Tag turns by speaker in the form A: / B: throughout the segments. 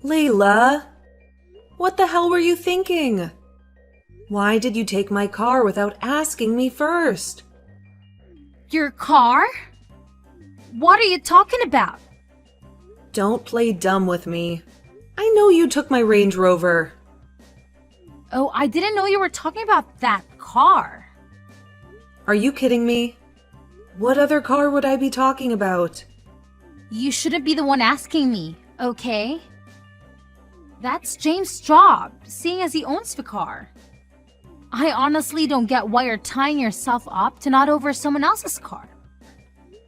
A: Layla, what the hell were you thinking? Why did you take my car without asking me first?
B: Your car? What are you talking about?
A: Don't play dumb with me. I know you took my Range Rover.
B: Oh, I didn't know you were talking about that car.
A: Are you kidding me? What other car would I be talking about?
B: You shouldn't be the one asking me, okay? That's James' job, seeing as he owns the car. I honestly don't get why you're tying yourself up to nod over someone else's car.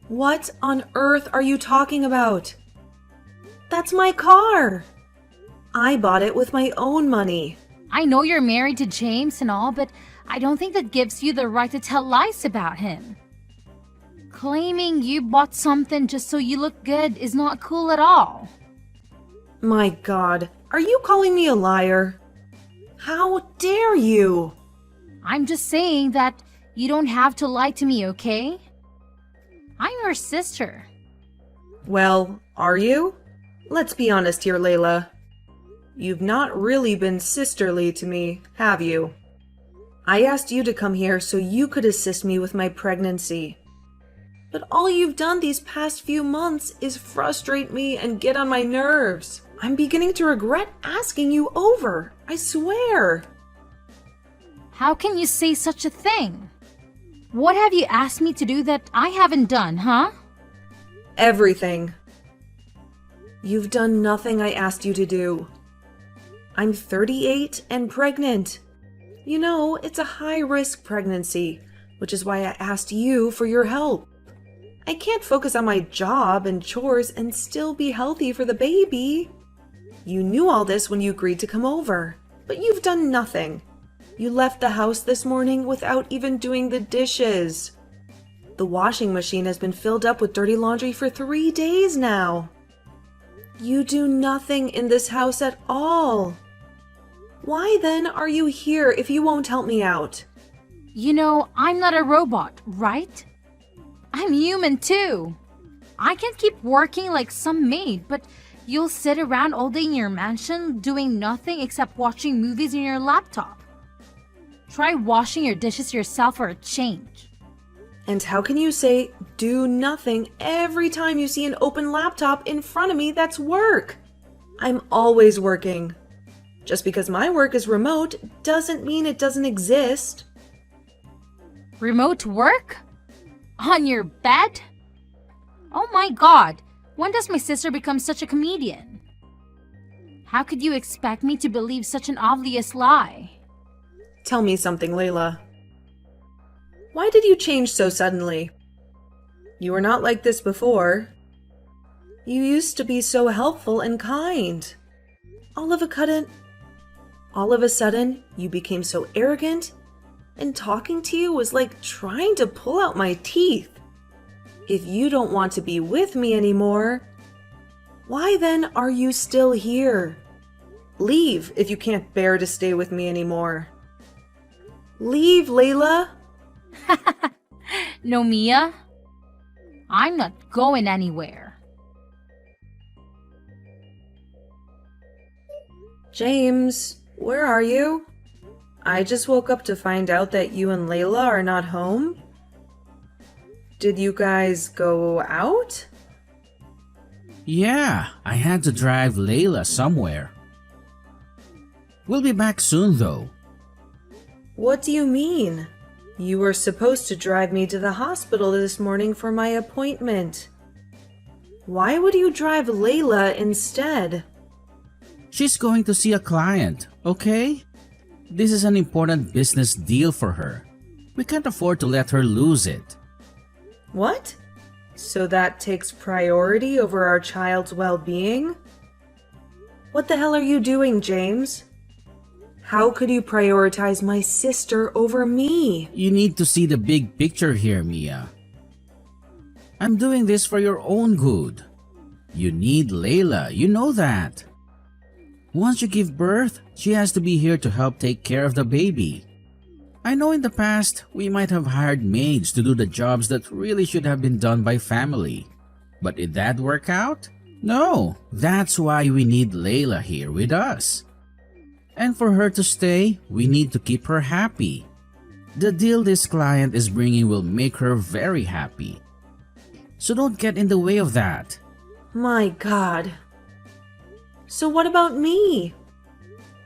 A: What on earth are you talking about? That's my car. I bought it with my own money.
B: I know you're married to James and all, but I don't think that gives you the right to tell lies about him. Claiming you bought something just so you look good is not cool at all.
A: My God, are you calling me a liar? How dare you?
B: I'm just saying that you don't have to lie to me, okay? I'm your sister.
A: Well, are you? Let's be honest here, Layla. You've not really been sisterly to me, have you? I asked you to come here so you could assist me with my pregnancy. But all you've done these past few months is frustrate me and get on my nerves. I'm beginning to regret asking you over, I swear.
B: How can you say such a thing? What have you asked me to do that I haven't done, huh?
A: Everything. You've done nothing I asked you to do. I'm 38 and pregnant. You know, it's a high-risk pregnancy, which is why I asked you for your help. I can't focus on my job and chores and still be healthy for the baby. You knew all this when you agreed to come over, but you've done nothing. You left the house this morning without even doing the dishes. The washing machine has been filled up with dirty laundry for 3 days now. You do nothing in this house at all. Why then are you here if you won't help me out?
B: You know, I'm not a robot, right? I'm human too. I can't keep working like some maid, but you'll sit around all day in your mansion doing nothing except watching movies on your laptop. Try washing your dishes yourself for a change.
A: And how can you say do nothing every time you see an open laptop in front of me that's work? I'm always working. Just because my work is remote doesn't mean it doesn't exist.
B: Remote work? On your bed? Oh my God, when does my sister become such a comedian? How could you expect me to believe such an obvious lie?
A: Tell me something, Layla. Why did you change so suddenly? You were not like this before. You used to be so helpful and kind. All of a sudden, you became so arrogant, and talking to you was like trying to pull out my teeth. If you don't want to be with me anymore, why then are you still here? Leave if you can't bear to stay with me anymore. Leave, Layla.
B: No, Mia. I'm not going anywhere.
A: James, where are you? I just woke up to find out that you and Layla are not home. Did you guys go out?
C: Yeah, I had to drive Layla somewhere. We'll be back soon though.
A: What do you mean? You were supposed to drive me to the hospital this morning for my appointment. Why would you drive Layla instead?
C: She's going to see a client, okay? This is an important business deal for her. We can't afford to let her lose it.
A: What? So that takes priority over our child's well-being? What the hell are you doing, James? How could you prioritize my sister over me?
C: You need to see the big picture here, Mia. I'm doing this for your own good. You need Layla, you know that. Once you give birth, she has to be here to help take care of the baby. I know in the past, we might have hired maids to do the jobs that really should have been done by family. But did that work out? No, that's why we need Layla here with us. And for her to stay, we need to keep her happy. The deal this client is bringing will make her very happy. So don't get in the way of that.
A: My God. So what about me?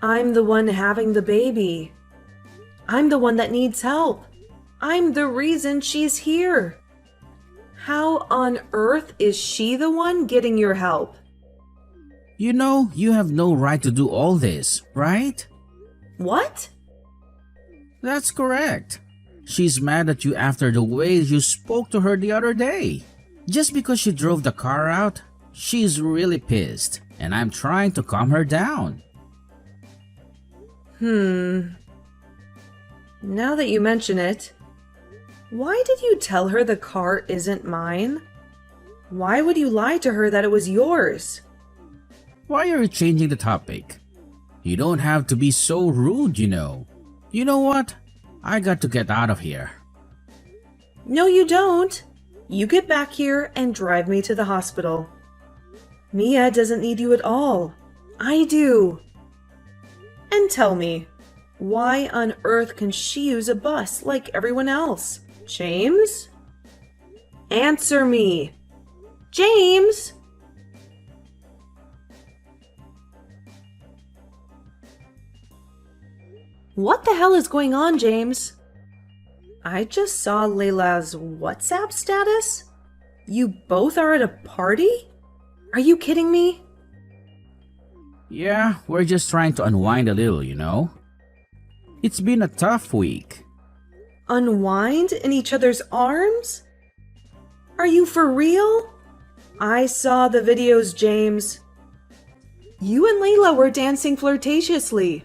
A: I'm the one having the baby. I'm the one that needs help. I'm the reason she's here. How on earth is she the one getting your help?
C: You know, you have no right to do all this, right?
A: What?
C: That's correct. She's mad at you after the way you spoke to her the other day. Just because she drove the car out, she's really pissed, and I'm trying to calm her down.
A: Now that you mention it, why did you tell her the car isn't mine? Why would you lie to her that it was yours?
C: Why are you changing the topic? You don't have to be so rude, you know. You know what? I got to get out of here.
A: No, you don't. You get back here and drive me to the hospital. Mia doesn't need you at all. I do. And tell me, why on earth can she use a bus like everyone else? James? Answer me. James! What the hell is going on, James? I just saw Layla's WhatsApp status. You both are at a party? Are you kidding me?
C: Yeah, we're just trying to unwind a little, you know. It's been a tough week.
A: Unwind in each other's arms? Are you for real? I saw the videos, James. You and Layla were dancing flirtatiously.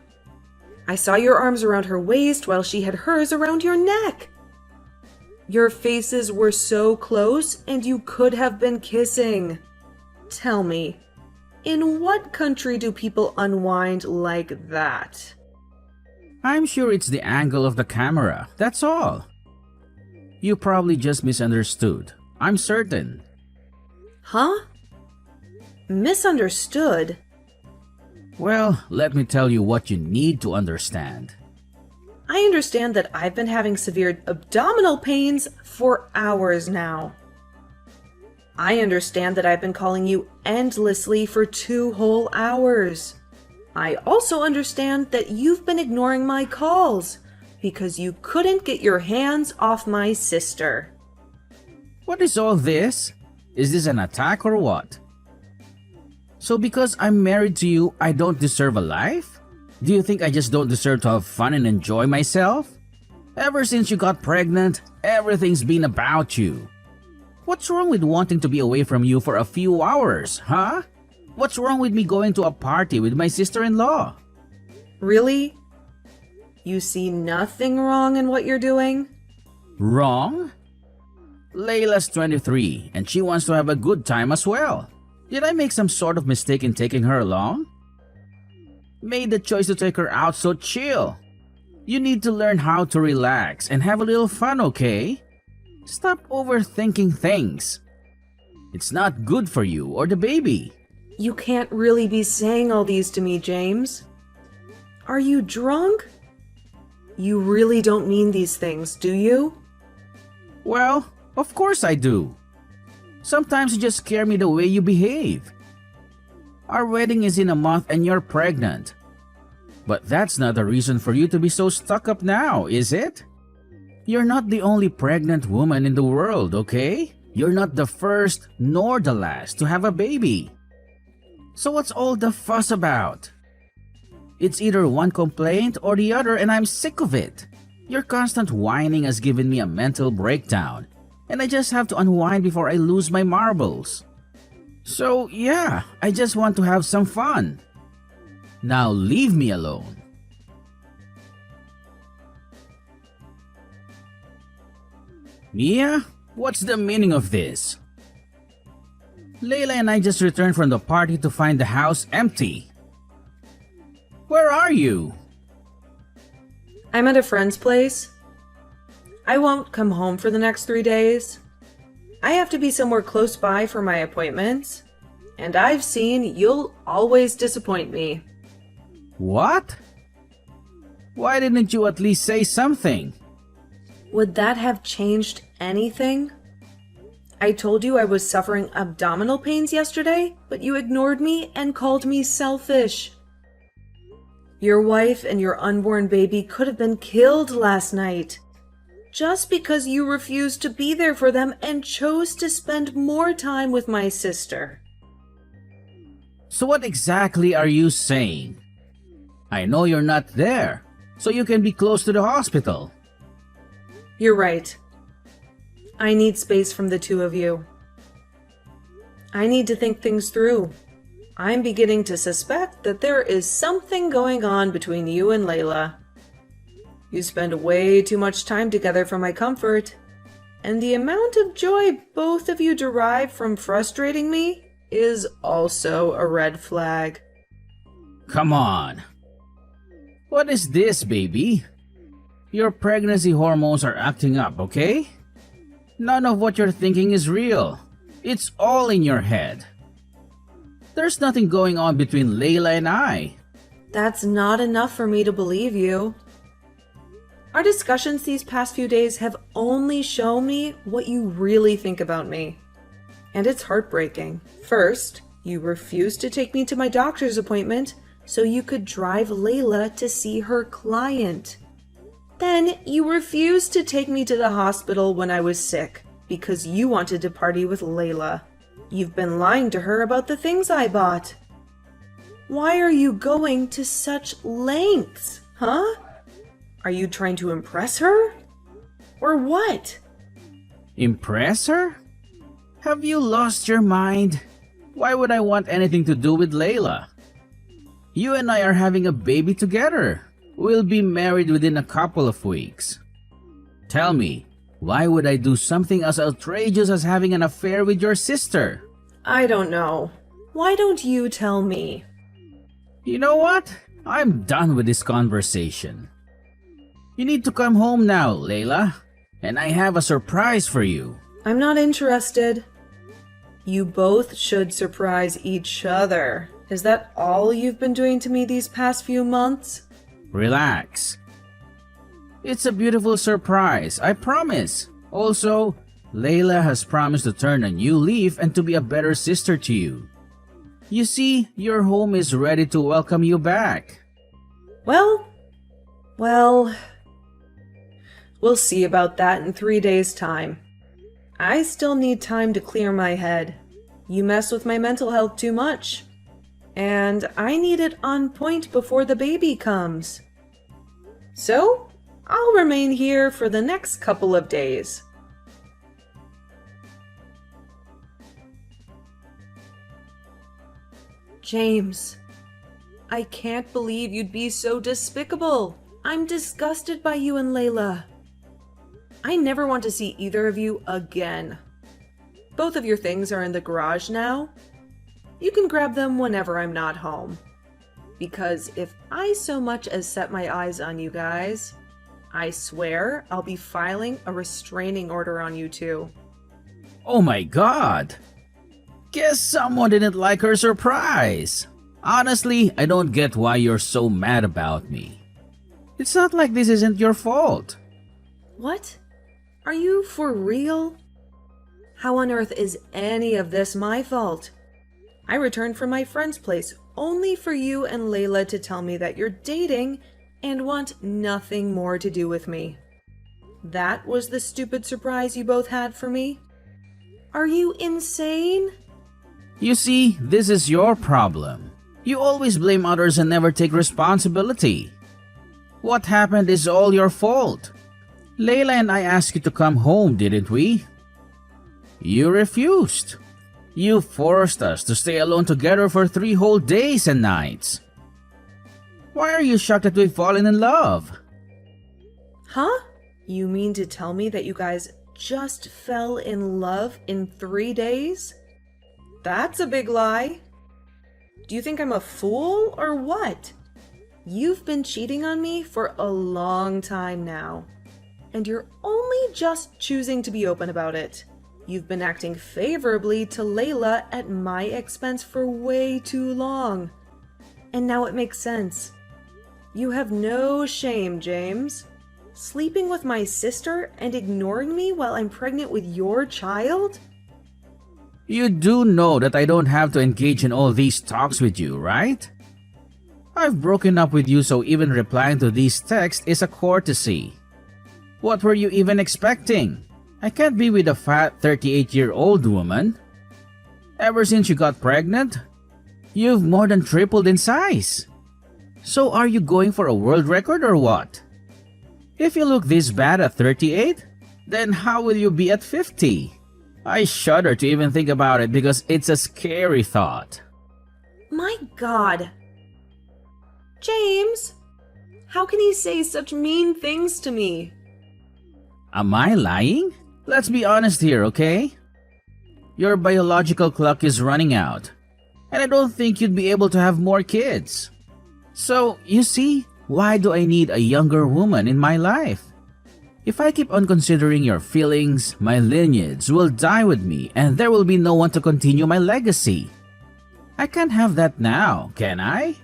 A: I saw your arms around her waist while she had hers around your neck. Your faces were so close and you could have been kissing. Tell me, in what country do people unwind like that?
C: I'm sure it's the angle of the camera, that's all. You probably just misunderstood. I'm certain.
A: Huh? Misunderstood?
C: Well, let me tell you what you need to understand.
A: I understand that I've been having severe abdominal pains for hours now. I understand that I've been calling you endlessly for 2 whole hours. I also understand that you've been ignoring my calls because you couldn't get your hands off my sister.
C: What is all this? Is this an attack or what? So because I'm married to you, I don't deserve a life? Do you think I just don't deserve to have fun and enjoy myself? Ever since you got pregnant, everything's been about you. What's wrong with wanting to be away from you for a few hours, huh? What's wrong with me going to a party with my sister-in-law?
A: Really? You see nothing wrong in what you're doing?
C: Wrong? Layla's 23 and she wants to have a good time as well. Did I make some sort of mistake in taking her along? Made the choice to take her out, so chill. You need to learn how to relax and have a little fun, okay? Stop overthinking things. It's not good for you or the baby.
A: You can't really be saying all these to me, James. Are you drunk? You really don't mean these things, do you?
C: Well, of course I do. Sometimes you just scare me the way you behave. Our wedding is in a month and you're pregnant. But that's not a reason for you to be so stuck up now, is it? You're not the only pregnant woman in the world, okay? You're not the first nor the last to have a baby. So what's all the fuss about? It's either one complaint or the other and I'm sick of it. Your constant whining has given me a mental breakdown. And I just have to unwind before I lose my marbles. So yeah, I just want to have some fun. Now leave me alone. Mia, what's the meaning of this? Layla and I just returned from the party to find the house empty. Where are you?
A: I'm at a friend's place. I won't come home for the next 3 days. I have to be somewhere close by for my appointments. And I've seen you'll always disappoint me.
C: What? Why didn't you at least say something?
A: Would that have changed anything? I told you I was suffering abdominal pains yesterday, but you ignored me and called me selfish. Your wife and your unborn baby could have been killed last night, just because you refused to be there for them and chose to spend more time with my sister.
C: So what exactly are you saying? I know you're not there, so you can be close to the hospital.
A: You're right. I need space from the two of you. I need to think things through. I'm beginning to suspect that there is something going on between you and Layla. You spend way too much time together for my comfort, and the amount of joy both of you derive from frustrating me is also a red flag.
C: Come on. What is this, baby? Your pregnancy hormones are acting up, okay? None of what you're thinking is real. It's all in your head. There's nothing going on between Layla and I.
A: That's not enough for me to believe you. Our discussions these past few days have only shown me what you really think about me. And it's heartbreaking. First, you refused to take me to my doctor's appointment so you could drive Layla to see her client. Then you refused to take me to the hospital when I was sick because you wanted to party with Layla. You've been lying to her about the things I bought. Why are you going to such lengths, huh? Are you trying to impress her? Or what?
C: Impress her? Have you lost your mind? Why would I want anything to do with Layla? You and I are having a baby together. We'll be married within a couple of weeks. Tell me, why would I do something as outrageous as having an affair with your sister?
A: I don't know. Why don't you tell me?
C: You know what? I'm done with this conversation. You need to come home now, Layla. And I have a surprise for you.
A: I'm not interested. You both should surprise each other. Is that all you've been doing to me these past few months?
C: Relax. It's a beautiful surprise, I promise. Also, Layla has promised to turn a new leaf and to be a better sister to you. You see, your home is ready to welcome you back.
A: Well, we'll see about that in 3 days' time. I still need time to clear my head. You mess with my mental health too much. And I need it on point before the baby comes. So, I'll remain here for the next couple of days. James, I can't believe you'd be so despicable. I'm disgusted by you and Layla. I never want to see either of you again. Both of your things are in the garage now. You can grab them whenever I'm not home. Because if I so much as set my eyes on you guys, I swear I'll be filing a restraining order on you two.
C: Oh my god! Guess someone didn't like her surprise. Honestly, I don't get why you're so mad about me. It's not like this isn't your fault.
A: What? Are you for real? How on earth is any of this my fault? I returned from my friend's place only for you and Layla to tell me that you're dating and want nothing more to do with me. That was the stupid surprise you both had for me? Are you insane?
C: You see, this is your problem. You always blame others and never take responsibility. What happened is all your fault. Layla and I asked you to come home, didn't we? You refused. You forced us to stay alone together for 3 whole days and nights. Why are you shocked that we've fallen in love?
A: Huh? You mean to tell me that you guys just fell in love in 3 days? That's a big lie. Do you think I'm a fool or what? You've been cheating on me for a long time now, and you're only just choosing to be open about it. You've been acting favorably to Layla at my expense for way too long. And now it makes sense. You have no shame, James. Sleeping with my sister and ignoring me while I'm pregnant with your child?
C: You do know that I don't have to engage in all these talks with you, right? I've broken up with you, so even replying to these texts is a courtesy. What were you even expecting? I can't be with a fat 38-year-old woman. Ever since you got pregnant, you've more than tripled in size. So are you going for a world record or what? If you look this bad at 38, then how will you be at 50? I shudder to even think about it because it's a scary thought.
A: My God. James, how can you say such mean things to me?
C: Am I lying? Let's be honest here, okay? Your biological clock is running out, and I don't think you'd be able to have more kids. So, you see, why do I need a younger woman in my life? If I keep on considering your feelings, my lineage will die with me and there will be no one to continue my legacy. I can't have that now, can I?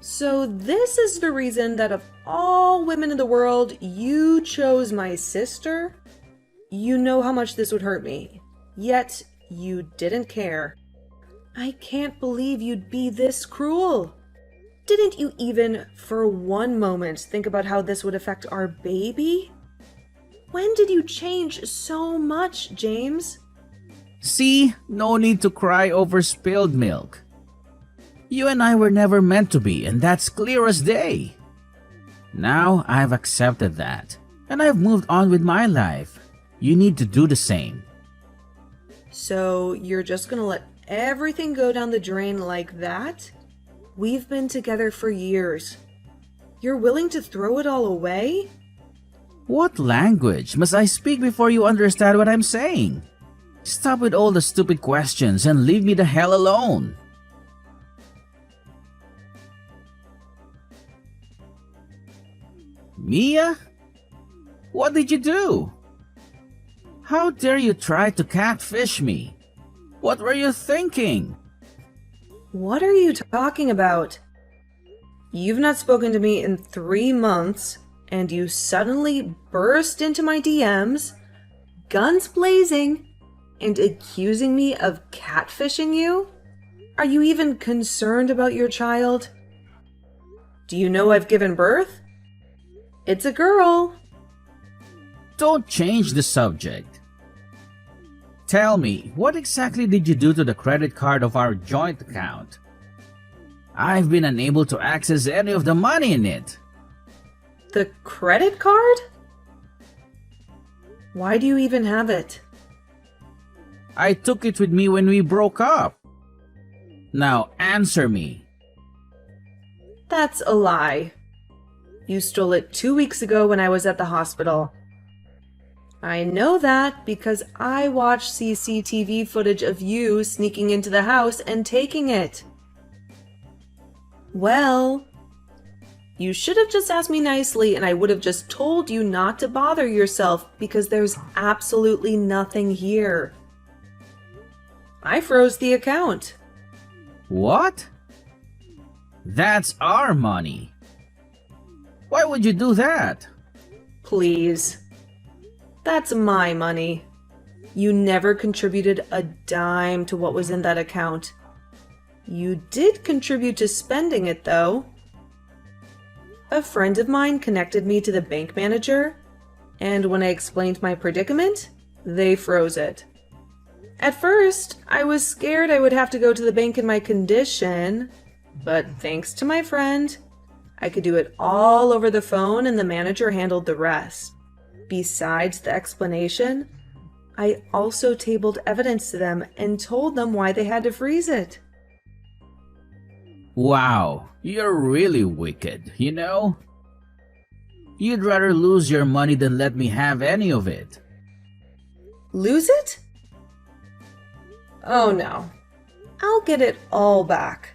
A: So this is the reason that of all women in the world, you chose my sister? You know how much this would hurt me, yet you didn't care. I can't believe you'd be this cruel. Didn't you even, for one moment, think about how this would affect our baby? When did you change so much, James?
C: See, no need to cry over spilled milk. You and I were never meant to be, and that's clear as day. Now I've accepted that, and I've moved on with my life. You need to do the same.
A: So you're just gonna let everything go down the drain like that? We've been together for years. You're willing to throw it all away?
C: What language must I speak before you understand what I'm saying? Stop with all the stupid questions and leave me the hell alone. Mia? What did you do? How dare you try to catfish me? What were you thinking?
A: What are you talking about? You've not spoken to me in 3 months, and you suddenly burst into my DMs, guns blazing, and accusing me of catfishing you? Are you even concerned about your child? Do you know I've given birth? It's a girl.
C: Don't change the subject. Tell me, what exactly did you do to the credit card of our joint account? I've been unable to access any of the money in it.
A: The credit card? Why do you even have it?
C: I took it with me when we broke up. Now answer me.
A: That's a lie. You stole it 2 weeks ago when I was at the hospital. I know that because I watched CCTV footage of you sneaking into the house and taking it. Well, you should have just asked me nicely and I would have just told you not to bother yourself because there's absolutely nothing here. I froze the account.
C: What? That's our money. Why would you do that?
A: Please. That's my money. You never contributed a dime to what was in that account. You did contribute to spending it, though. A friend of mine connected me to the bank manager, and when I explained my predicament, they froze it. At first, I was scared I would have to go to the bank in my condition, but thanks to my friend, I could do it all over the phone and the manager handled the rest. Besides the explanation, I also tabled evidence to them and told them why they had to freeze it.
C: Wow, you're really wicked, you know? You'd rather lose your money than let me have any of it.
A: Lose it? Oh no. I'll get it all back,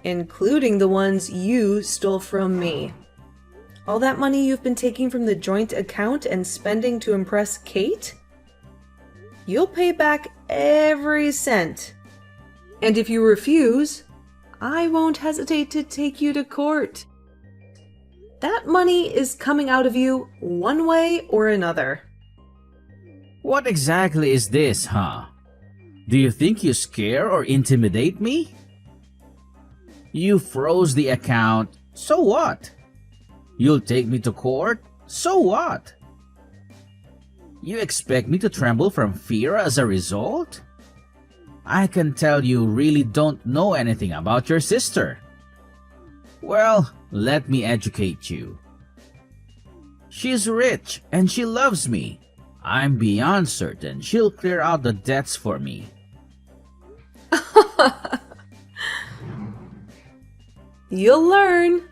A: including the ones you stole from me. All that money you've been taking from the joint account and spending to impress Kate? you'll pay back every cent. And if you refuse, I won't hesitate to take you to court. That money is coming out of you one way or another.
C: What exactly is this, huh? Do you think you scare or intimidate me? You froze the account, so what? You'll take me to court, so what? You expect me to tremble from fear as a result? I can tell you really don't know anything about your sister. Well, let me educate you. She's rich and she loves me. I'm beyond certain she'll clear out the debts for me.
A: You'll learn.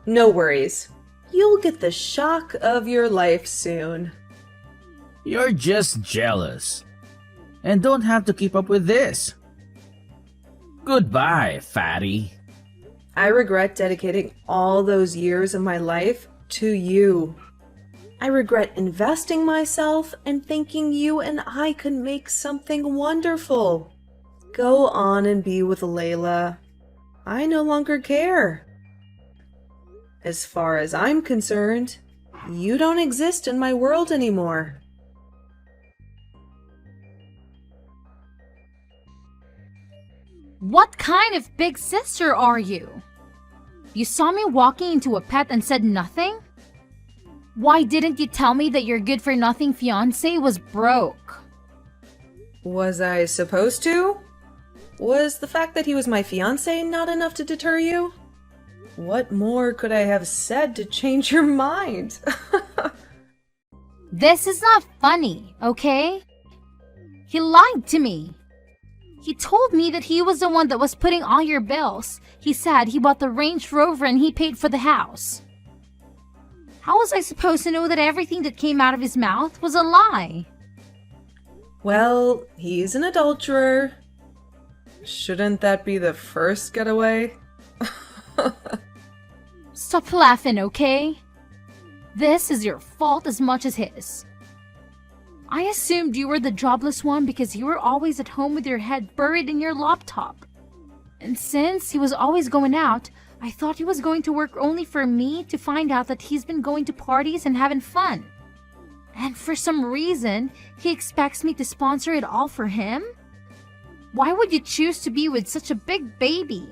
A: No worries. You'll get the shock of your life soon.
C: You're just jealous. And don't have to keep up with this. Goodbye, fatty.
A: I regret dedicating all those years of my life to you. I regret investing myself and thinking you and I could make something wonderful. Go on and be with Layla. I no longer care. As far as I'm concerned, you don't exist in my world anymore.
B: What kind of big sister are you? You saw me walking into a pet and said nothing? Why didn't you tell me that your good-for-nothing fiancé was broke?
A: Was I supposed to? Was the fact that he was my fiancé not enough to deter you? What more could I have said to change your mind?
B: This is not funny, okay? He lied to me. He told me that he was the one that was putting all your bills. He said he bought the Range Rover and he paid for the house. How was I supposed to know that everything that came out of his mouth was a lie?
A: Well, he's an adulterer. Shouldn't that be the first getaway?
B: Stop laughing, okay? This is your fault as much as his. I assumed you were the jobless one because you were always at home with your head buried in your laptop. And since he was always going out, I thought he was going to work only for me to find out that he's been going to parties and having fun. And for some reason, he expects me to sponsor it all for him? Why would you choose to be with such a big baby?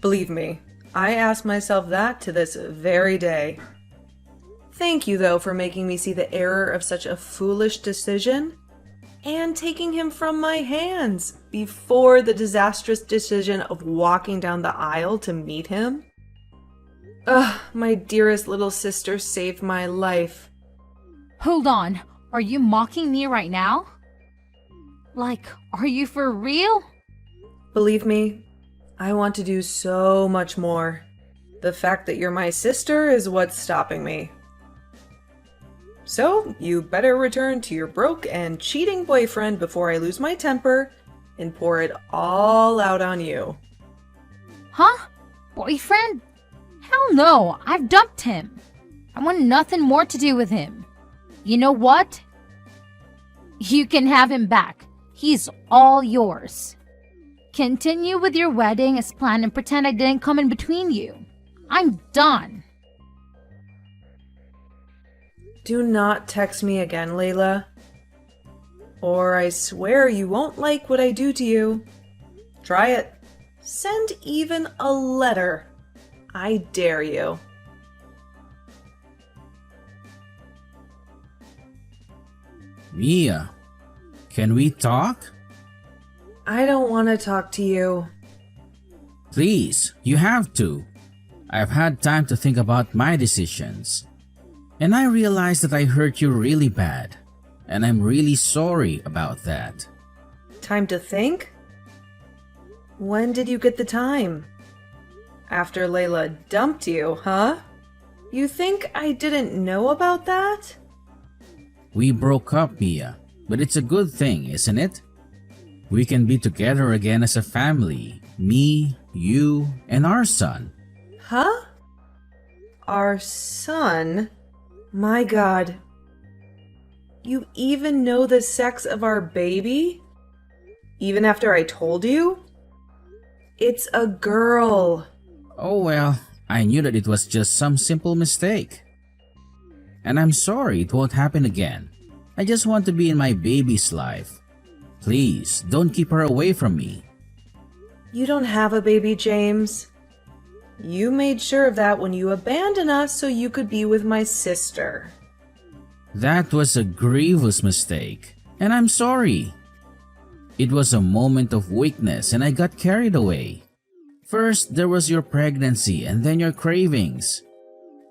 A: Believe me, I asked myself that to this very day. Thank you, though, for making me see the error of such a foolish decision and taking him from my hands before the disastrous decision of walking down the aisle to meet him. Ugh, my dearest little sister saved my life.
B: Hold on, are you mocking me right now? Like, are you for real?
A: Believe me, I want to do so much more. The fact that you're my sister is what's stopping me. So, you better return to your broke and cheating boyfriend before I lose my temper and pour it all out on you.
B: Huh? Boyfriend? Hell no, I've dumped him. I want nothing more to do with him. You know what? You can have him back. He's all yours. Continue with your wedding as planned and pretend I didn't come in between you. I'm done.
A: Do not text me again, Layla. Or I swear you won't like what I do to you. Try it. Send even a letter. I dare you.
C: Mia, can we talk?
A: I don't want to talk to you.
C: Please, you have to. I've had time to think about my decisions. And I realized that I hurt you really bad. And I'm really sorry about that.
A: Time to think? When did you get the time? After Layla dumped you, huh? You think I didn't know about that?
C: We broke up, Mia, but it's a good thing, isn't it? We can be together again as a family. Me, you, and our son.
A: Huh? Our son? My God. You even know the sex of our baby? Even after I told you? It's a girl.
C: Oh well, I knew that it was just some simple mistake. And I'm sorry it won't happen again. I just want to be in my baby's life. Please, don't keep her away from me.
A: You don't have a baby, James. You made sure of that when you abandoned us so you could be with my sister.
C: That was a grievous mistake, and I'm sorry. It was a moment of weakness and I got carried away. First, there was your pregnancy and then your cravings.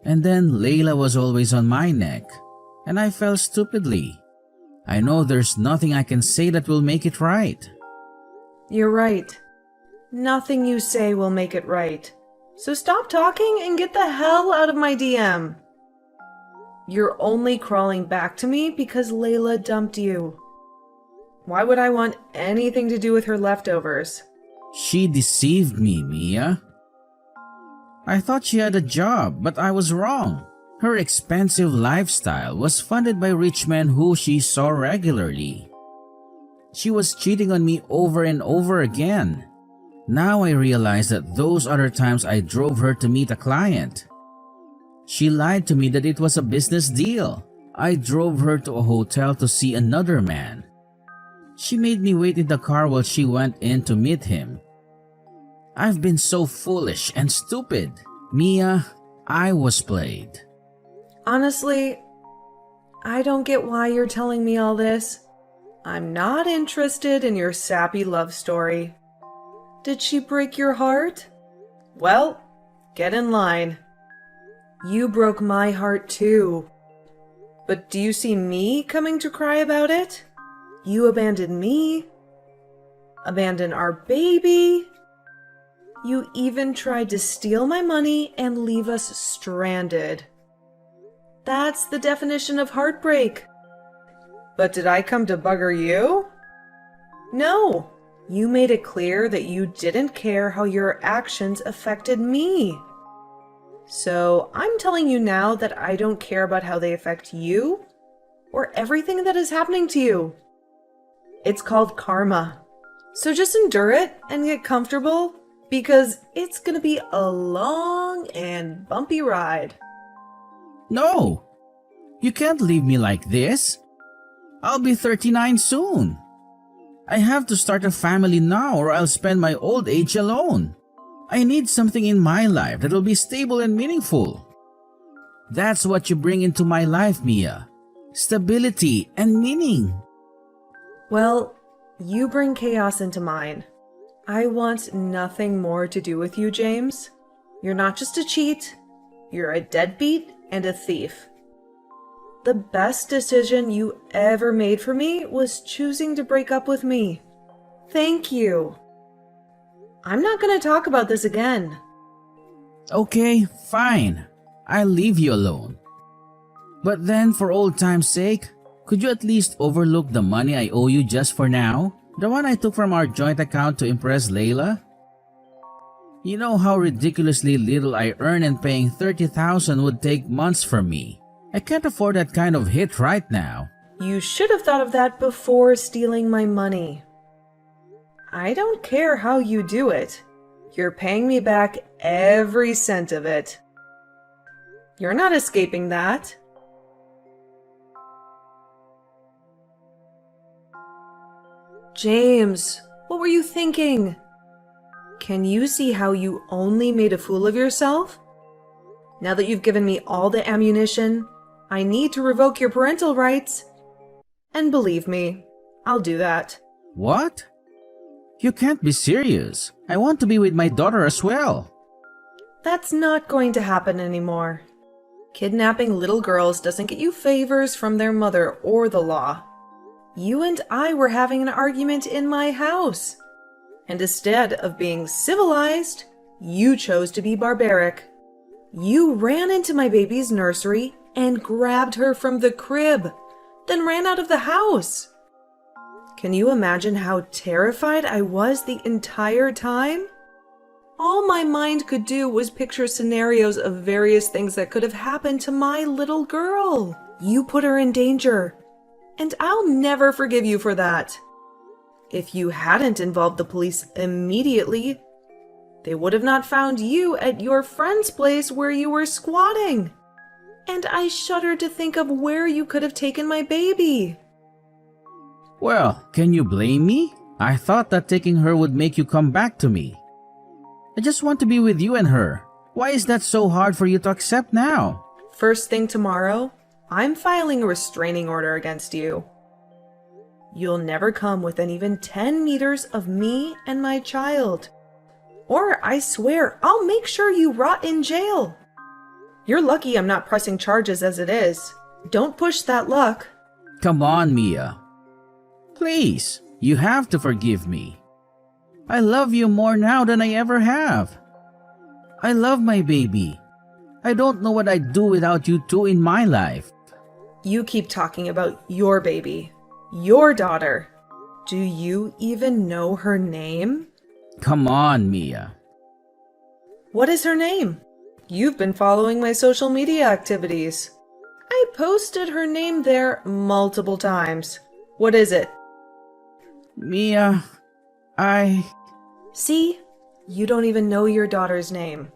C: And then Layla was always on my neck, and I fell stupidly. I know there's nothing I can say that will make it right.
A: You're right. Nothing you say will make it right. So stop talking and get the hell out of my DM. You're only crawling back to me because Layla dumped you. Why would I want anything to do with her leftovers?
C: She deceived me, Mia. I thought she had a job, but I was wrong. Her expensive lifestyle was funded by rich men who she saw regularly. She was cheating on me over and over again. Now I realize that those other times I drove her to meet a client. She lied to me that it was a business deal. I drove her to a hotel to see another man. She made me wait in the car while she went in to meet him. I've been so foolish and stupid. Mia, I was played.
A: Honestly, I don't get why you're telling me all this. I'm not interested in your sappy love story. Did she break your heart? Well, get in line. You broke my heart too. But do you see me coming to cry about it? You abandoned me. Abandoned our baby. You even tried to steal my money and leave us stranded. That's the definition of heartbreak. But did I come to bugger you? No. You made it clear that you didn't care how your actions affected me. So I'm telling you now that I don't care about how they affect you or everything that is happening to you. It's called karma. So just endure it and get comfortable because it's gonna be a long and bumpy ride.
C: No! You can't leave me like this. I'll be 39 soon. I have to start a family now or I'll spend my old age alone. I need something in my life that will be stable and meaningful. That's what you bring into my life, Mia. Stability and meaning.
A: Well, you bring chaos into mine. I want nothing more to do with you, James. You're not just a cheat. You're a deadbeat and a thief. The best decision you ever made for me was choosing to break up with me. Thank you. I'm not going to talk about this again.
C: Okay, fine. I'll leave you alone. But then, for old time's sake, could you at least overlook the money I owe you just for now? The one I took from our joint account to impress Layla? You know how ridiculously little I earn and paying $30,000 would take months from me. I can't afford that kind of hit right now.
A: You should have thought of that before stealing my money. I don't care how you do it. You're paying me back every cent of it. You're not escaping that. James, what were you thinking? Can you see how you only made a fool of yourself? Now that you've given me all the ammunition, I need to revoke your parental rights. And believe me, I'll do that.
C: What? You can't be serious. I want to be with my daughter as well.
A: That's not going to happen anymore. Kidnapping little girls doesn't get you favors from their mother or the law. You and I were having an argument in my house. And instead of being civilized, you chose to be barbaric. You ran into my baby's nursery and grabbed her from the crib, then ran out of the house. Can you imagine how terrified I was the entire time? All my mind could do was picture scenarios of various things that could have happened to my little girl. You put her in danger. And I'll never forgive you for that. If you hadn't involved the police immediately, they would have not found you at your friend's place where you were squatting. And I shudder to think of where you could have taken my baby.
C: Well, can you blame me? I thought that taking her would make you come back to me. I just want to be with you and her. Why is that so hard for you to accept now?
A: First thing tomorrow, I'm filing a restraining order against you. You'll never come within even 10 meters of me and my child. Or I swear, I'll make sure you rot in jail. You're lucky I'm not pressing charges as it is. Don't push that luck.
C: Come on, Mia. Please, you have to forgive me. I love you more now than I ever have. I love my baby. I don't know what I'd do without you two in my life.
A: You keep talking about your baby, your daughter. Do you even know her name?
C: Come on, Mia.
A: What is her name? You've been following my social media activities. I posted her name there multiple times. What is it?
C: Mia,
A: See? You don't even know your daughter's name.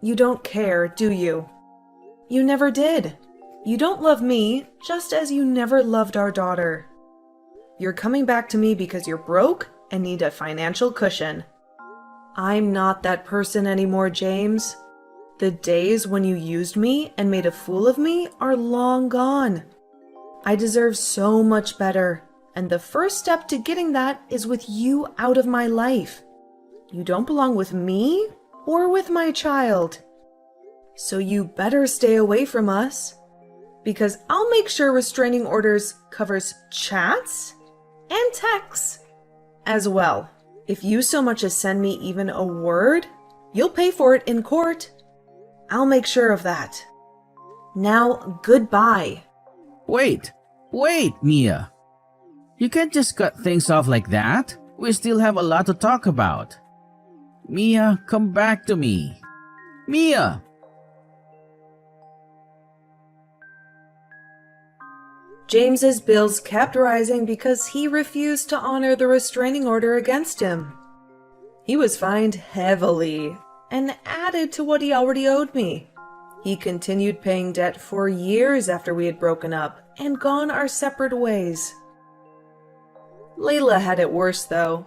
A: You don't care, do you? You never did. You don't love me, just as you never loved our daughter. You're coming back to me because you're broke and need a financial cushion. I'm not that person anymore, James. The days when you used me and made a fool of me are long gone. I deserve so much better, and the first step to getting that is with you out of my life. You don't belong with me or with my child. So you better stay away from us, because I'll make sure restraining orders covers chats and texts as well. If you so much as send me even a word, you'll pay for it in court. I'll make sure of that. Now, goodbye.
C: Wait, Mia. You can't just cut things off like that. We still have a lot to talk about. Mia, come back to me. Mia!
A: James's bills kept rising because he refused to honor the restraining order against him. He was fined heavily and added to what he already owed me. He continued paying debt for years after we had broken up and gone our separate ways. Layla had it worse, though.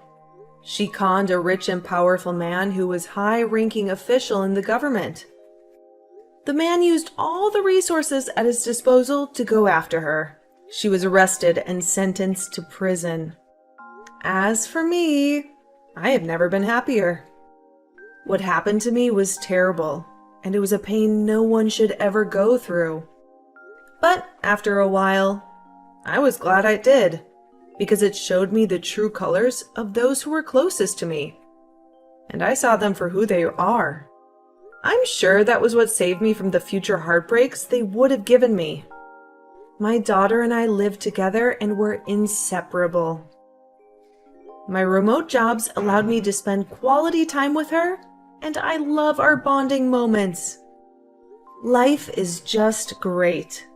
A: She conned a rich and powerful man who was high-ranking official in the government. The man used all the resources at his disposal to go after her. She was arrested and sentenced to prison. As for me, I have never been happier. What happened to me was terrible, and it was a pain no one should ever go through. But after a while, I was glad I did, because it showed me the true colors of those who were closest to me, and I saw them for who they are. I'm sure that was what saved me from the future heartbreaks they would have given me. My daughter and I lived together and were inseparable. My remote jobs allowed me to spend quality time with her, and I love our bonding moments. Life is just great.